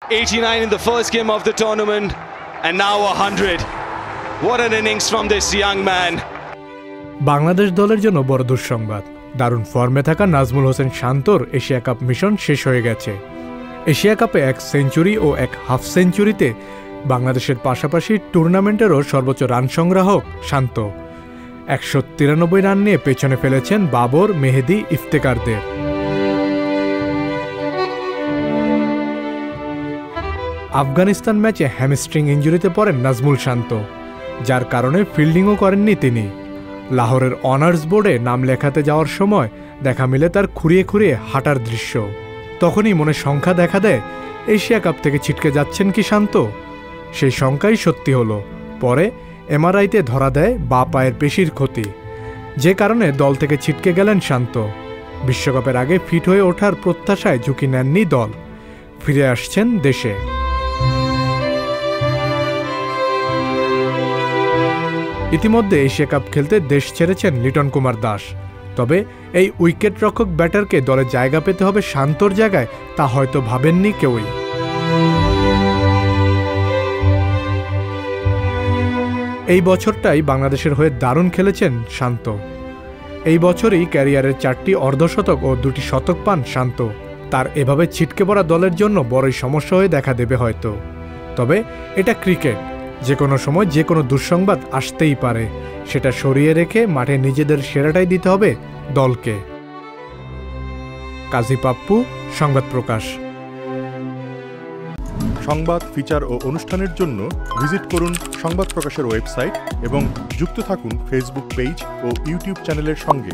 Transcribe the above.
89 in the first game of the tournament and now 100. What an innings from this young man. Bangladesh দলের জন্য বড় দুঃসংবাদ। দারুণ ফর্মে থাকা নাজমুল হোসেন শান্তর এশিয়া কাপ মিশন শেষ হয়ে গেছে। এশিয়া কাপে 1 সেঞ্চুরি ও 1 হাফ সেঞ্চুরিতে বাংলাদেশের পাশাপাশি টুর্নামেন্টেরও সর্বোচ্চ রান সংগ্রাহক শান্ত। 193 রান নিয়ে পেছনে ফেলেছেন বাবর, মেহেদী, ইফতেখারদের। আফগানিস্তান ম্যাচে হ্যামস্ট্রিং ইঞ্জুরিতে পড়েন নাজমুল শান্ত, যার কারণে ফিল্ডিংও করেননি তিনি। লাহোরের অনার্স বোর্ডে নাম লেখাতে যাওয়ার সময় দেখা মিলে তার খুঁড়িয়ে খুঁড়িয়ে হাঁটার দৃশ্য। তখনই মনে শঙ্কা দেখা দেয়, এশিয়া কাপ থেকে ছিটকে যাচ্ছেন কি শান্ত? সেই শঙ্কাই সত্যি হলো। পরে এমআরআইতে ধরা দেয় বাঁ পায়ের পেশির ক্ষতি, যে কারণে দল থেকে ছিটকে গেলেন শান্ত। বিশ্বকাপের আগে ফিট হয়ে ওঠার প্রত্যাশায় ঝুঁকি নেননি দল, ফিরে আসছেন দেশে। ইতিমধ্যে এশিয়া কাপ খেলতে দেশ ছেড়েছেন লিটন কুমার দাস। তবে এই উইকেট রক্ষক ব্যাটারকে দলে জায়গা পেতে হবে শান্তর জায়গায়, তা হয়তো ভাবেননি কেউই। এই বছরটাই বাংলাদেশের হয়ে দারুণ খেলেছেন শান্ত। এই বছরই ক্যারিয়ারের 4টি অর্ধশতক ও 2টি শতক পান শান্ত। তার এভাবে ছিটকে পড়া দলের জন্য বড়ই সমস্যা হয়ে দেখা দেবে হয়তো। তবে এটা ক্রিকেট, যে কোনো সময় যে কোনো দুঃসংবাদ আসতেই পারে। সেটা সরিয়ে রেখে মাঠে নিজেদের সেরাটাই দিতে হবে দলকে। কাজী পাপ্পু, সংবাদ প্রকাশ। সংবাদ, ফিচার ও অনুষ্ঠানের জন্য ভিজিট করুন সংবাদ প্রকাশের ওয়েবসাইট এবং যুক্ত থাকুন ফেসবুক পেজ ও ইউটিউব চ্যানেলের সঙ্গে।